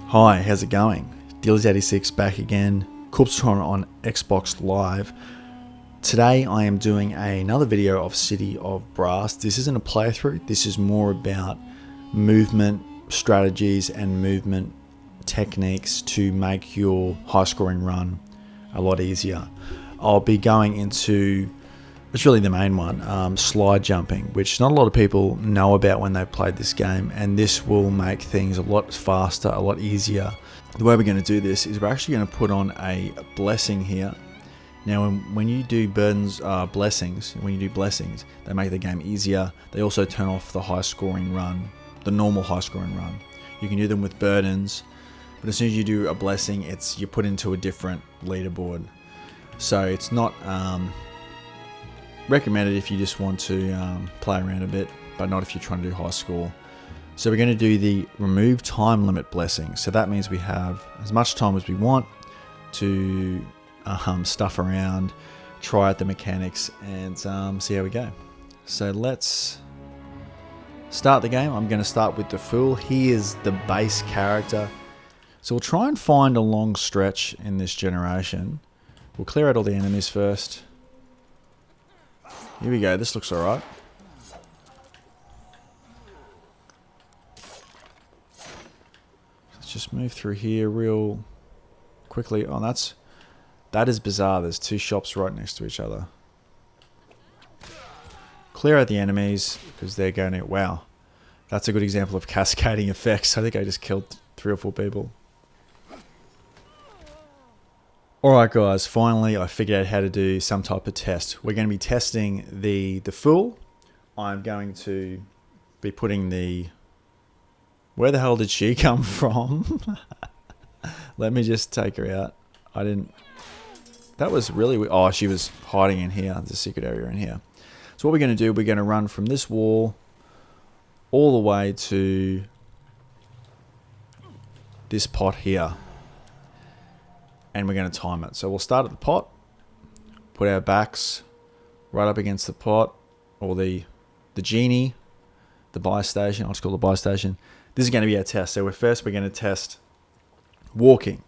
Hi, how's it going? Dillies86 back again, Corpsetron on Xbox Live. Today I am doing another video of City of Brass. This isn't a playthrough, this is more about movement strategies and movement techniques to make your high scoring run a lot easier. I'll be going into, it's really the main one, slide jumping, which not a lot of people know about when they've played this game, and this will make things a lot faster, a lot easier. The way we're going to do this is we're actually going to put on a blessing here. Now when you do blessings, they make the game easier. They also turn off the high scoring run, the normal high scoring run. You can do them with burdens, but as soon as you do a blessing, you're put into a different leaderboard. So it's not recommended if you just want to play around a bit, but not if you're trying to do high score. So we're going to do the remove time limit blessing. So that means we have as much time as we want to stuff around, try out the mechanics, and see how we go. So let's start the game. I'm going to start with the Fool. He is the base character. So we'll try and find a long stretch in this generation. We'll clear out all the enemies first. Here we go, this looks alright. Let's just move through here real quickly. Oh, that is bizarre. There's two shops right next to each other. Clear out the enemies because they're going to... Wow, that's a good example of cascading effects. I think I just killed 3 or 4 people. Alright guys, finally I figured out how to do some type of test. We're going to be testing the Fool. I'm going to be putting the... Where the hell did she come from? Let me just take her out. I didn't... That was really... Oh, she was hiding in here. There's a secret area in here. So what we're going to do, we're going to run from this wall all the way to this pot here. And we're going to time it. So we'll start at the pot, put our backs right up against the pot, or the genie, the buy station. I'll just call it the buy station. This is going to be our test. So we're going to test walking.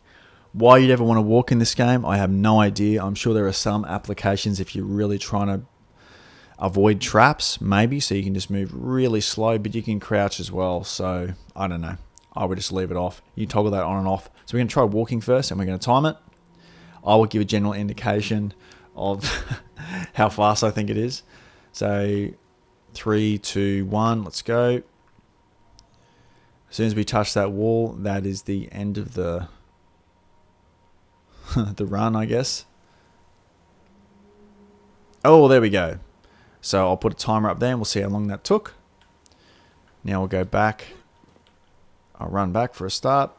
Why you'd ever want to walk in this game, I have no idea. I'm sure there are some applications if you're really trying to avoid traps, maybe, so you can just move really slow, but you can crouch as well. So I don't know. I would just leave it off. You toggle that on and off. So we're going to try walking first, and we're going to time it. I will give a general indication of how fast I think it is. So 3, 2, 1, let's go. As soon as we touch that wall, that is the end of the the run, I guess. Oh, there we go. So I'll put a timer up there, and we'll see how long that took. Now we'll go back. I'll run back for a start.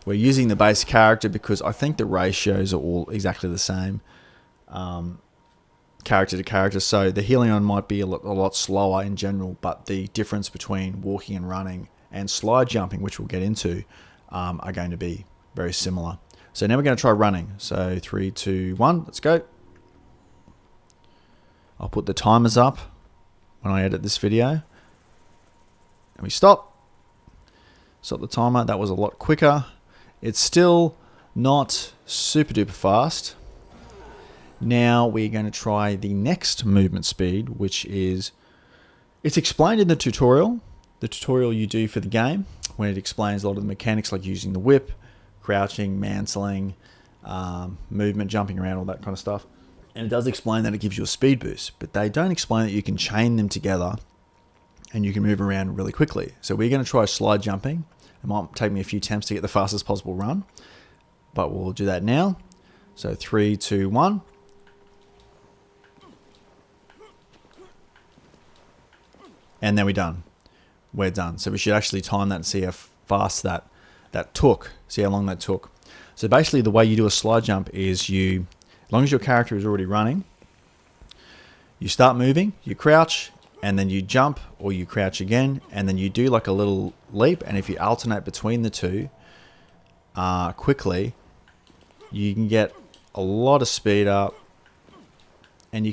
We're using the base character because I think the ratios are all exactly the same, character to character. So the Helion might be a lot slower in general, but the difference between walking and running and slide jumping, which we'll get into, are going to be very similar. So now we're going to try running. So 3, 2, 1, let's go. I'll put the timers up when I edit this video. And we stop. Stop the timer. That was a lot quicker. It's still not super duper fast. Now we're going to try the next movement speed, which is... It's explained in the tutorial you do for the game, when it explains a lot of the mechanics like using the whip, crouching, mantling, movement, jumping around, all that kind of stuff. And it does explain that it gives you a speed boost, but they don't explain that you can chain them together and you can move around really quickly. So we're going to try slide jumping. It might take me a few attempts to get the fastest possible run, but we'll do that now. So 3, 2, 1. And then we're done. We're done. So we should actually time that and see how fast that took. See how long that took. So basically the way you do a slide jump is as long as your character is already running, you start moving, you crouch, and then you jump or you crouch again, and then you do like a little leap, and if you alternate between the two quickly, you can get a lot of speed up, and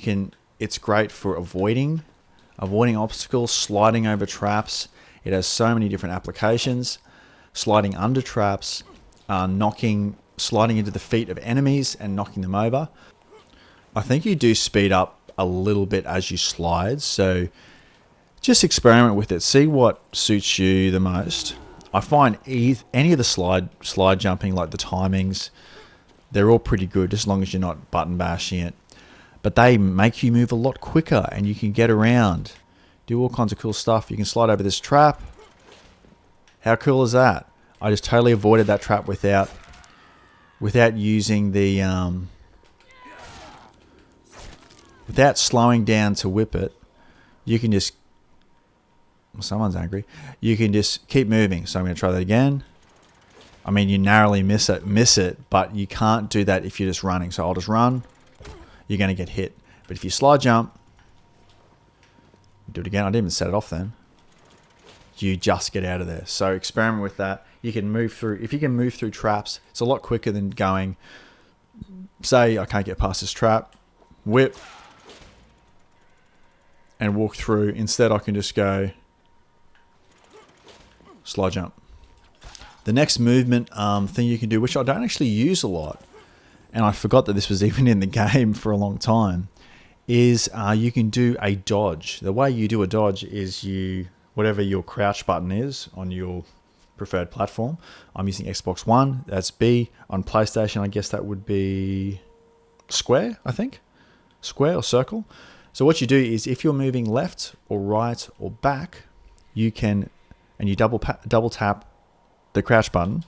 it's great for avoiding obstacles, sliding over traps. It has so many different applications. sliding under traps, sliding into the feet of enemies and knocking them over. I think you do speed up a little bit as you slide, so just experiment with it. See what suits you the most. I find any of the slide jumping, like the timings, they're all pretty good as long as you're not button bashing it. But they make you move a lot quicker and you can get around, do all kinds of cool stuff. You can slide over this trap. How cool is that? I just totally avoided that trap without using the without slowing down to whip it. You can just, someone's angry. You can just keep moving. So I'm going to try that again. I mean, you narrowly miss it, but you can't do that if you're just running. So I'll just run. You're going to get hit. But if you slide jump, do it again. I didn't even set it off then. You just get out of there. So experiment with that. You can move through. If you can move through traps, it's a lot quicker than going, say I can't get past this trap, whip, and walk through. Instead, I can just go slide jump. The next movement thing you can do, which I don't actually use a lot, and I forgot that this was even in the game for a long time, is you can do a dodge. The way you do a dodge is whatever your crouch button is on your preferred platform. I'm using Xbox One, that's B. On PlayStation, I guess that would be square, I think. Square or circle. So what you do is if you're moving left or right or back, you can, and you double tap the crouch button,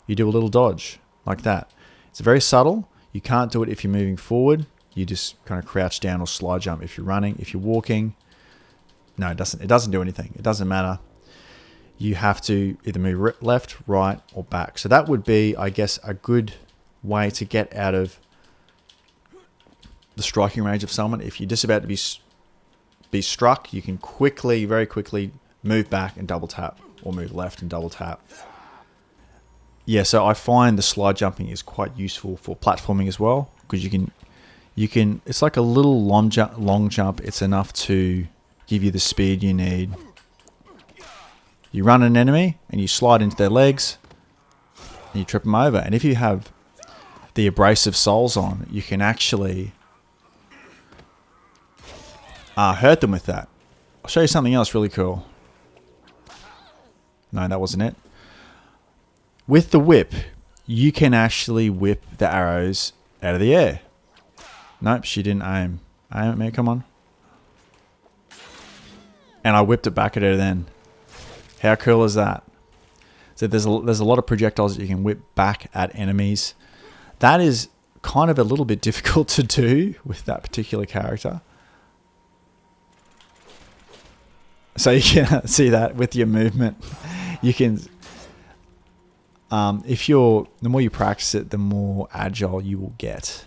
you do a little dodge like that. It's very subtle. You can't do it if you're moving forward. You just kind of crouch down or slide jump if you're running. If you're walking, no, it doesn't do anything. It doesn't matter. You have to either move left, right, or back. So that would be, I guess, a good way to get out of the striking range of someone. If you're just about to be struck, you can very quickly move back and double tap, or move left and double tap. Yeah, so I find the slide jumping is quite useful for platforming as well, because you can. It's like a little long jump. It's enough to give you the speed you need. You run an enemy and you slide into their legs and you trip them over. And if you have the abrasive soles on, you can actually hurt them with that. I'll show you something else really cool. No, that wasn't it. With the whip, you can actually whip the arrows out of the air. Nope, she didn't aim. Aim at me, come on. And I whipped it back at her then. How cool is that? So there's a lot of projectiles that you can whip back at enemies. That is kind of a little bit difficult to do with that particular character. So you can see that with your movement. You can, the more you practice it, the more agile you will get.